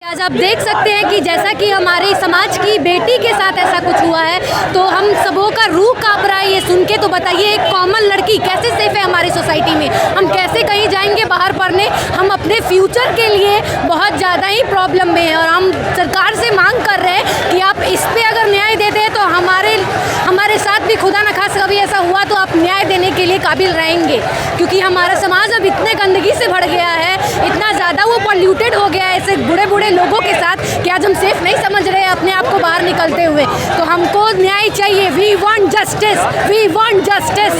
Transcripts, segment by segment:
आज आप देख सकते हैं कि जैसा कि हमारे समाज की बेटी के साथ ऐसा कुछ हुआ है तो हम सबों का रूह कांप रहा है ये सुन के। तो बताइए, एक कॉमन लड़की कैसे सेफ है हमारी सोसाइटी में? हम कैसे कहीं जाएंगे बाहर पढ़ने? हम अपने फ्यूचर के लिए बहुत ज़्यादा ही प्रॉब्लम में हैं और हम सरकार से मांग कर रहे हैं कि आप इस पे अगर न्याय देते हैं तो हमारे साथ भी खुदा न खास कभी ऐसा हुआ तो आप न्याय देने के लिए काबिल रहेंगे, क्योंकि हमारा समाज अब इतने गंदगी से भर गया है, इतना ज़्यादा वो पॉल्यूटेड हो गया है ऐसे बूढ़े बूढ़े लोगों के साथ कि आज हम सेफ नहीं समझ रहे हैं अपने आप को बाहर निकलते हुए। तो हमको न्याय चाहिए। We want justice, we want justice.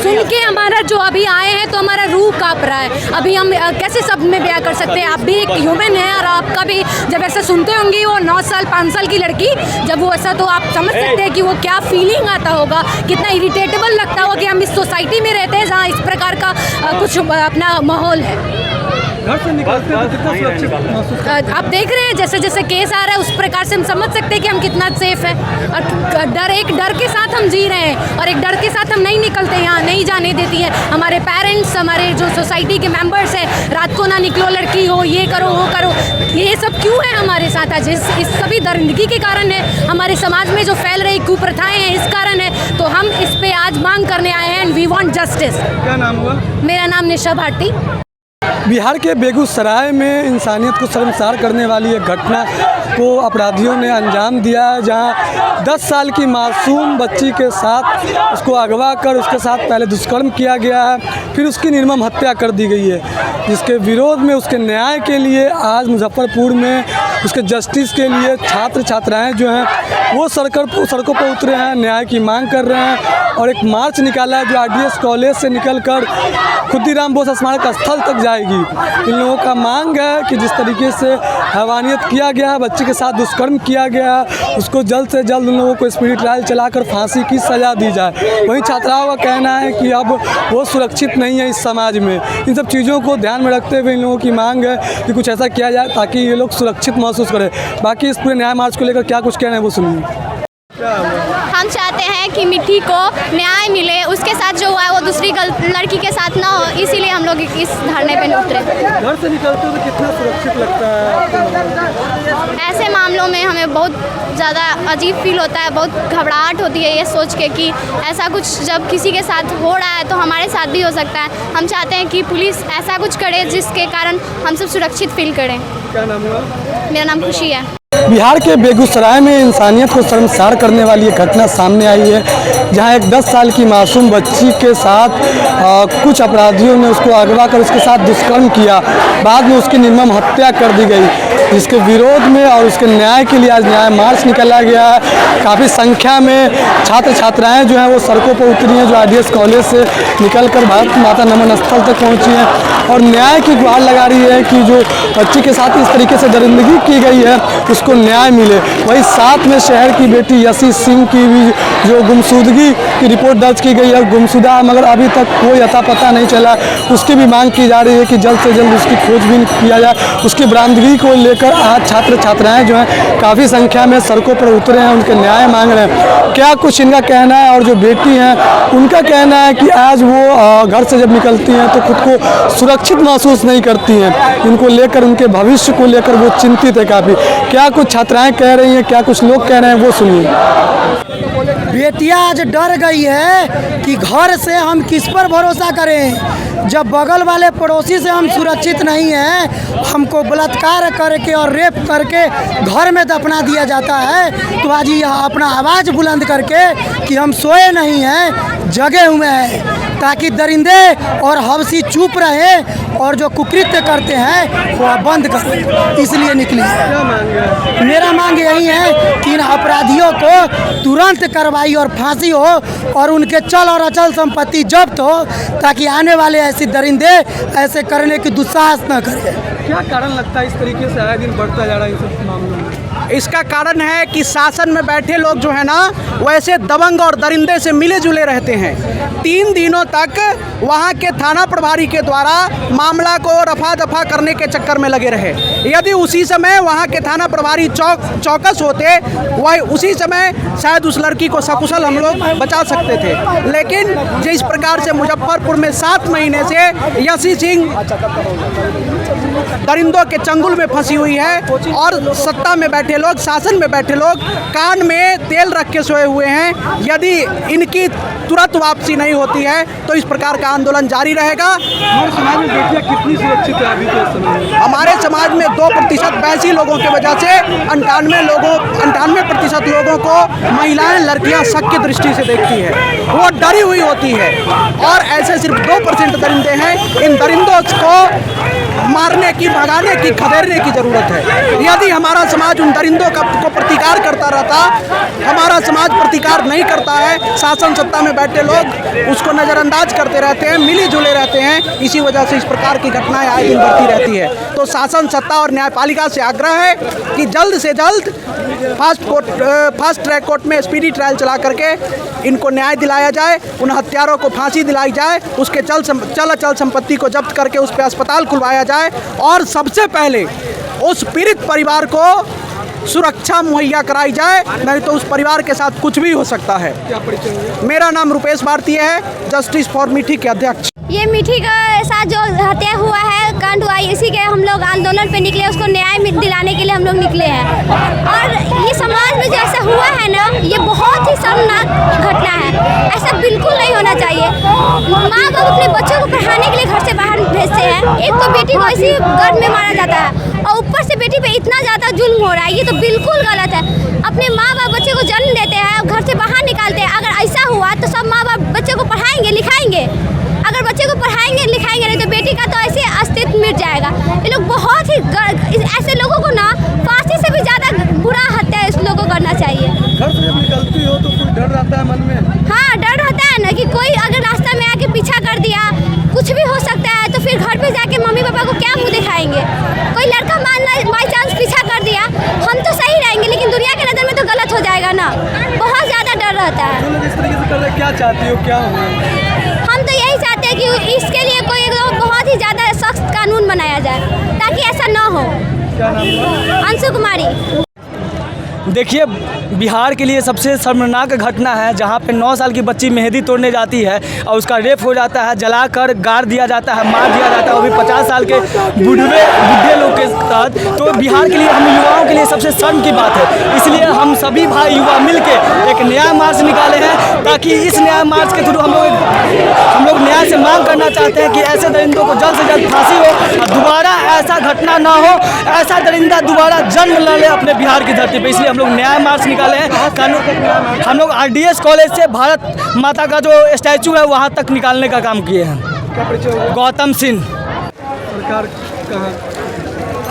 सुन के हमारा जो अभी आए हैं तो हमारा रूह कांप रहा है। अभी हम कैसे सब में ब्याह कर सकते हैं? आप भी एक ह्यूमन है और आपका भी जब ऐसा सुनते होंगे वो 9 साल 5 साल की लड़की जब वो ऐसा, तो आप समझ सकते हैं कि वो क्या फीलिंग आता होगा, कितना इरिटेटेबल लगता होगा कि हम इस सोसाइटी में रहते हैं जहाँ इस प्रकार का कुछ अपना माहौल है। घर से निकलते हैं तो कितना सुरक्षित महसूस? आप देख रहे हैं जैसे जैसे केस आ रहा है उस प्रकार से हम समझ सकते हैं कि हम कितना सेफ हैं। और एक डर के साथ हम जी रहे हैं और एक डर के साथ हम नहीं निकलते, यहाँ नहीं जाने देती है हमारे पेरेंट्स, हमारे जो सोसाइटी के मेंबर्स हैं। रात को ना निकलो, लड़की हो, ये करो वो करो। ये सब क्यों है हमारे साथ आज? इस सभी दरिंदगी के कारण है। हमारे समाज में जो फैल रही कुप्रथाएं हैं इस कारण है। तो हम इस पे आज मांग करने आए हैं एंड वी वांट जस्टिस। क्या नाम हुआ? मेरा नाम निशा भारती। बिहार के बेगूसराय में इंसानियत को शर्मसार करने वाली एक घटना को अपराधियों ने अंजाम दिया है, जहां 10 साल की मासूम बच्ची के साथ उसको अगवा कर उसके साथ पहले दुष्कर्म किया गया है, फिर उसकी निर्मम हत्या कर दी गई है। जिसके विरोध में, उसके न्याय के लिए आज मुजफ्फरपुर में उसके जस्टिस के लिए छात्र छात्राएं जो हैं वो सड़कों पर उतरे हैं, न्याय की मांग कर रहे हैं। और एक मार्च निकाला है जो RDS कॉलेज से निकलकर खुदीराम बोस स्मारक स्थल तक जाएगी। इन लोगों का मांग है कि जिस तरीके से हैवानियत किया गया है, बच्चे के साथ दुष्कर्म किया गया है, उसको जल्द से जल्द उन लोगों को स्पीड ट्रायल चलाकर फांसी की सज़ा दी जाए। वहीं छात्राओं का कहना है कि अब वो सुरक्षित नहीं है इस समाज में। इन सब चीज़ों को ध्यान में रखते हुए इन लोगों की मांग है कि कुछ ऐसा किया जाए ताकि ये लोग सुरक्षित महसूस करें। बाकी इस पूरे न्याय मार्च को लेकर क्या कुछ कहना है वो सुनिए। हम चाहते हैं कि मिट्टी को न्याय मिले, उसके साथ जो हुआ है वो दूसरी लड़की के साथ ना हो, इसीलिए हम लोग इस धरने पे उतरे। घर से निकलते हो तो कितना सुरक्षित लगता है? ऐसे मामलों में हमें बहुत ज़्यादा अजीब फील होता है, बहुत घबराहट होती है ये सोच के कि ऐसा कुछ जब किसी के साथ हो रहा है तो हमारे साथ भी हो सकता है। हम चाहते हैं कि पुलिस ऐसा कुछ करे जिसके कारण हम सब सुरक्षित फील करें। क्या नाम हुआ? मेरा नाम खुशी है। बिहार के बेगूसराय में इंसानियत को शर्मसार करने वाली एक घटना सामने आई है, जहां एक 10 साल की मासूम बच्ची के साथ कुछ अपराधियों ने उसको अगवा कर उसके साथ दुष्कर्म किया, बाद में उसकी निर्मम हत्या कर दी गई। जिसके विरोध में और उसके न्याय के लिए आज न्याय मार्च निकाला गया है। काफ़ी संख्या में छात्र छात्राएं जो हैं वो सड़कों पर उतरी हैं, जो RDS कॉलेज से निकलकर भारत माता नमन स्थल तक पहुंची हैं और न्याय की गुहार लगा रही है कि जो बच्ची के साथ इस तरीके से दरिंदगी की गई है उसको न्याय मिले। वही साथ में शहर की बेटी यशी सिंह की भी जो गुमशुदगी की रिपोर्ट दर्ज की गई है, गुमशुदा मगर अभी तक कोई अता पता नहीं चला, उसकी भी मांग की जा रही है कि जल्द से जल्द उसकी खोजबीन किया जाए। उसकी बरामदगी को लेकर आज छात्र छात्राएं जो हैं काफ़ी संख्या में सड़कों पर उतरे हैं, उनके न्याय मांग रहे हैं। क्या कुछ इनका कहना है और जो बेटी हैं उनका कहना है कि आज वो घर से जब निकलती हैं तो खुद को सुरक्षित महसूस नहीं करती हैं। इनको लेकर, उनके भविष्य को लेकर वो चिंतित है काफ़ी। क्या कुछ छात्राएं कह रही हैं, क्या कुछ लोग कह रहे हैं वो सुनिए। बेटियां आज डर गई है कि घर से हम किस पर भरोसा करें, जब बगल वाले पड़ोसी से हम सुरक्षित नहीं हैं, हमको बलात्कार करके और रेप करके घर में दफना दिया जाता है। तो आज यह अपना आवाज़ बुलंद करके कि हम सोए नहीं हैं, जगे हुए हैं, ताकि दरिंदे और हवसी चुप रहे और जो कुकृत्य करते हैं वो बंद करें, इसलिए निकली है। मेरा मांग यही है कि इन अपराधियों को तुरंत कार्रवाई और फांसी हो और उनके चल और अचल संपत्ति जब्त हो, ताकि आने वाले ऐसे दरिंदे ऐसे करने की दुस्साहस न करें। क्या कारण लगता है इस तरीके से आए दिन बढ़ता जा रहा है इन सब मामलों में? इसका कारण है कि शासन में बैठे लोग जो है ना वैसे दबंग और दरिंदे से मिले जुले रहते हैं। 3 दिनों तक वहाँ के थाना प्रभारी के द्वारा मामला को रफा दफा करने के चक्कर में लगे रहे। यदि उसी समय वहाँ के थाना प्रभारी चौकस होते, वह उसी समय शायद उस लड़की को सकुशल हम लोग बचा सकते थे। लेकिन जिस प्रकार से मुजफ्फरपुर में 7 महीने से यशी सिंह दरिंदों के चंगुल में फंसी हुई है और सत्ता में बैठे लोग, शासन में बैठे लोग कान में तेल रख के सोए हुए हैं। यदि इनकी तुरंत वापसी नहीं होती है तो इस प्रकार का आंदोलन जारी रहेगा। हमारे समाज में बेटियां कितनी सुरक्षित है अभी के समय? हमारे समाज में 2% वैसी लोगों की वजह से 98% लोगों को महिलाएं, लड़कियां शक की दृष्टि से देखती है, वो डरी हुई होती है। और ऐसे सिर्फ 2% दरिंदे हैं। इन दरिंदों को मारने की, भगाने की, खदेड़ने की जरूरत है। यदि हमारा समाज उन दरिंदों को प्रतिकार करता रहता, हमारा समाज प्रतिकार नहीं करता है, शासन सत्ता में बैठे लोग उसको नज़रअंदाज करते रहते हैं, मिली जुले रहते हैं, इसी वजह से इस प्रकार की घटनाएं आए दिन बढ़ती रहती है। तो शासन सत्ता और न्यायपालिका से आग्रह है कि जल्द से जल्द फास्ट ट्रैक कोर्ट में स्पीडी ट्रायल चला करके इनको न्याय दिलाया जाए, उन हत्यारों को फांसी दिलाई जाए, उसके चल अचल संपत्ति को जब्त करके उस पर अस्पताल खुलवाया जाए और सबसे पहले उस पीड़ित परिवार को सुरक्षा मुहैया कराई जाए, नहीं तो उस परिवार के साथ कुछ भी हो सकता है। मेरा नाम रुपेश भारतीय है, जस्टिस फॉर मीठी के अध्यक्ष। ये मीठी के साथ जो हत्या हुआ है, कांड हुआ, इसी के हम लोग आंदोलन पे निकले, उसको न्याय दिलाने के लिए हम लोग निकले हैं। और ये समाज में जैसा हुआ है ना, ये बहुत ही शर्मनाक घटना है। ऐसा बिल्कुल नहीं होना चाहिए। माँ बाप अपने बच्चों को पढ़ाने के लिए घर से बाहर भेजते हैं, एक तो बेटी को ऐसे गर्भ में मारा जाता है और ऊपर से बेटी पे इतना ज़्यादा जुल्म हो रहा है। ये तो बिल्कुल गलत है। अपने माँ बाप बच्चे को जन्म देते हैं, घर से बाहर निकालते हैं। अगर ऐसा हुआ तो सब माँ बाप बच्चे को पढ़ाएंगे लिखाएंगे? अगर बच्चे को पढ़ाएंगे लिखाएंगे नहीं तो बेटी का तो ऐसे अस्तित्व मिट जाएगा। ये लोग बहुत ही ऐसे लोगों को ना फांसी से भी ज़्यादा बुरा हत्या इस लोगों को करना चाहिए। घर से जब निकलती हो तो कोई डर रहता है मन में? हाँ, डर रहता है ना कि कोई अगर रास्ता में आके पीछा कर दिया, कुछ भी हो सकता है, तो फिर घर पे जाके मम्मी पापा को क्या मुँह दिखाएंगे? कोई लड़का बाई चांस पीछा कर दिया, हम तो सही रहेंगे लेकिन दुनिया के नज़र में तो गलत हो जाएगा ना। बहुत ज़्यादा डर रहता है। तो लोग इस तरीके से कर रहे, क्या चाहती हो, क्या हो? हम तो यही चाहते हैं कि इसके लिए कोई बहुत ही ज़्यादा सख्त कानून बनाया जाए ताकि ऐसा ना हो। क्या नाम है? अंशु कुमारी। देखिए, बिहार के लिए सबसे शर्मनाक घटना है जहां पे 9 साल की बच्ची मेहंदी तोड़ने जाती है और उसका रेप हो जाता है, जलाकर गाड़ दिया जाता है, मार दिया जाता है, वो भी 50 साल के बुढ़े लोग के साथ। तो बिहार के लिए, हम युवाओं के लिए सबसे शर्म की बात है। इसलिए हम सभी भाई युवा मिलके एक न्याय मार्च निकाले हैं ताकि इस न्याय मार्च के थ्रू हम लोग न्याय से मांग करना चाहते हैं कि ऐसे दरिंदों को जल्द से जल्द फांसी हो और दोबारा ऐसा घटना ना हो, ऐसा दरिंदा दोबारा जन्म न ले अपने बिहार की धरती पर। इसलिए हम लोग न्याय मार्च निकाले हैं। कानून हम लोग RDS कॉलेज से भारत माता का जो स्टैचू है वहाँ तक निकालने का काम किए हैं। गौतम सिंह। सरकार कहाँ?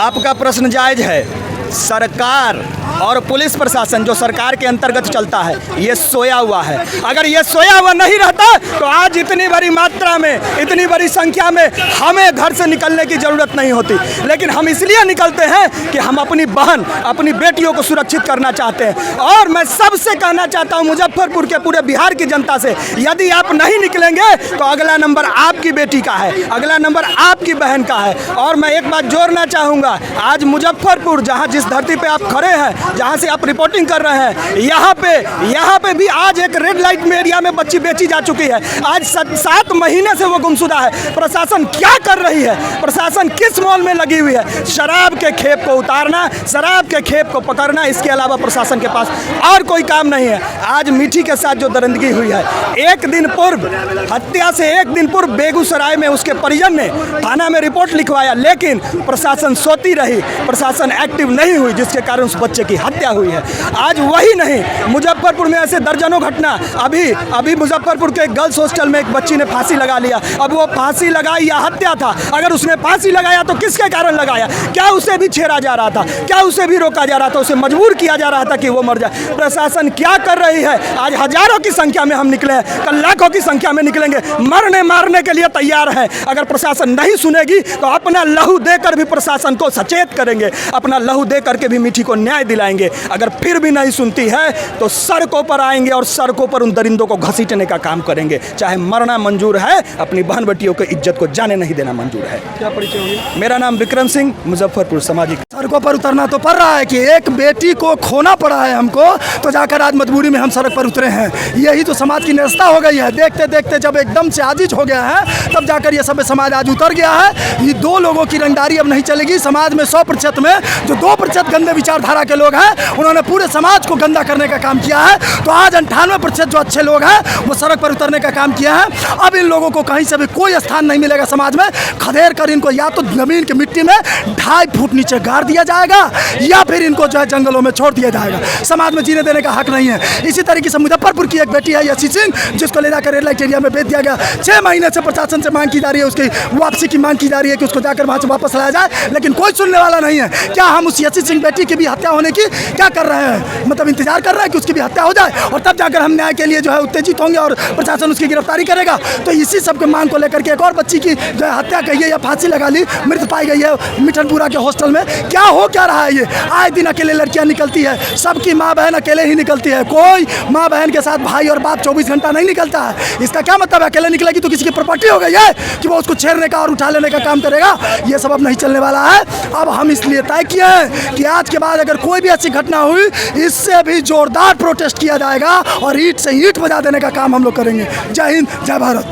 आपका प्रश्न जायज़ है। सरकार और पुलिस प्रशासन जो सरकार के अंतर्गत चलता है, ये सोया हुआ है। अगर ये सोया हुआ नहीं रहता तो आज इतनी बड़ी मात्रा में, इतनी बड़ी संख्या में हमें घर से निकलने की ज़रूरत नहीं होती। लेकिन हम इसलिए निकलते हैं कि हम अपनी बहन, अपनी बेटियों को सुरक्षित करना चाहते हैं। और मैं सबसे कहना चाहता हूँ, मुजफ्फरपुर के पूरे बिहार की जनता से, यदि आप नहीं निकलेंगे तो अगला नंबर आपकी बेटी का है, अगला नंबर आपकी बहन का है। और मैं एक बात जोड़ना चाहूँगा, आज मुजफ्फरपुर, जहाँ जिस धरती पे आप खड़े हैं, जहाँ से आप रिपोर्टिंग कर रहे हैं, यहाँ पे भी आज एक रेड लाइट में एरिया में बच्ची बेची जा चुकी है। आज 7 महीने से वो गुमशुदा है। प्रशासन क्या कर रही है? प्रशासन किस मॉल में लगी हुई है? शराब के खेप को उतारना, शराब के खेप को पकड़ना, इसके अलावा प्रशासन के पास और कोई काम नहीं है। आज मीठी के साथ जो दरिंदगी हुई है, एक दिन पूर्व, हत्या से एक दिन पूर्व बेगूसराय में उसके परिजन ने थाना में रिपोर्ट लिखवाया, लेकिन प्रशासन सोती रही, प्रशासन एक्टिव नहीं हुई, जिसके कारण उस बच्चे की हत्या हुई है। आज वही नहीं, मुजफ्फरपुर में ऐसे दर्जनों घटना। अभी मुजफ्फरपुर के एक गर्ल्स हॉस्टल में एक बच्ची ने फांसी लगा लिया। अब वो फांसी लगाई या हत्या था? अगर उसने फांसी लगाया तो किसके कारण लगाया? क्या उसे भी छेड़ा जा रहा था? क्या उसे भी रोका जा रहा था? उसे मजबूर किया जा रहा था कि वो मर जाए? प्रशासन क्या कर रही है? आज हजारों की संख्या में हम निकले हैं, कल लाखों की संख्या में निकलेंगे, मरने मारने के लिए तैयार हैं। अगर प्रशासन नहीं सुनेगी तो अपना लहू देकर भी प्रशासन को सचेत करेंगे, अपना लहू दे करके भी मीठी को न्याय दिलाएंगे। अगर फिर भी नहीं सुनती है तो सड़कों पर आएंगे और सड़कों पर उन दरिंदों को घसीटने का काम करेंगे। चाहे मरना मंजूर है, अपनी बहन बेटियों की इज्जत को जाने नहीं देना मंजूर है। क्या परिचय होगी? मेरा नाम विक्रम सिंह, मुजफ्फरपुर सामाजिक। सड़कों पर उतरना तो पड़ रहा है कि एक बेटी को खोना पड़ा है हमको, तो जाकर आज मजबूरी में हम सड़क पर उतरे हैं। यही तो समाज की निरस्ता हो गई है। देखते देखते जब एकदम से आजिज हो गया है, तब जाकर ये सब समाज आज उतर गया है। ये दो लोगों की रंगदारी अब नहीं चलेगी। समाज में 100% में जो 2% गंदे विचारधारा के लोग हैं, उन्होंने पूरे समाज को गंदा करने का काम किया है। तो आज 98% जो अच्छे लोग हैं वो सड़क पर उतरने का काम किया है। अब इन लोगों को कहीं से भी कोई स्थान नहीं मिलेगा समाज में। खदेड़ कर इनको या तो जमीन की मिट्टी में 2.5 फुट नीचे गाड़ दिया जाएगा, या फिर इनको जो है जंगलों में छोड़ दिया जाएगा। समाज में जीने देने का हक नहीं है। इसी तरीके से मुजफ्फरपुर की एक बेटी है यशी सिंह, जिसको ले जाकर रेड लाइट एरिया में भेज दिया गया। 6 महीने से प्रशासन से मांग की जा रही है, उसकी वापसी की मांग की जा रही है कि उसको जाकर वहाँ से वापस लाया जाए, लेकिन कोई सुनने वाला नहीं है। क्या हम उस यशी सिंह बेटी की भी हत्या होने की क्या कर रहे हैं, मतलब इंतजार कर रहे हैं कि उसकी भी हत्या हो जाए और तब जाकर हम न्याय के लिए जो है उत्तेजित होंगे और प्रशासन उसकी गिरफ्तारी करेगा। तो इसी सब के मांग को लेकर के एक और बच्ची की जो है हत्या कही है या फांसी लगा ली, मृत पाई गई है मिठनपुरा के हॉस्टल में। क्या हो क्या रहा है ये? आए दिन अकेले लड़कियां निकलती है, सबकी माँ बहन अकेले ही निकलती है। कोई माँ बहन के साथ भाई और बाप 24 घंटा नहीं निकलता है। इसका क्या मतलब है? अकेले निकलेगी तो किसी की प्रॉपर्टी हो गई है कि वो उसको छेड़ने का और उठा लेने का काम करेगा? ये सब अब नहीं चलने वाला है। अब हम इसलिए तय किए हैं कि आज के बाद अगर कोई भी ऐसी घटना हुई, इससे भी जोरदार प्रोटेस्ट किया जाएगा और ईंट से ईंट बजा देने का काम हम लोग करेंगे। जय हिंद, जय भारत।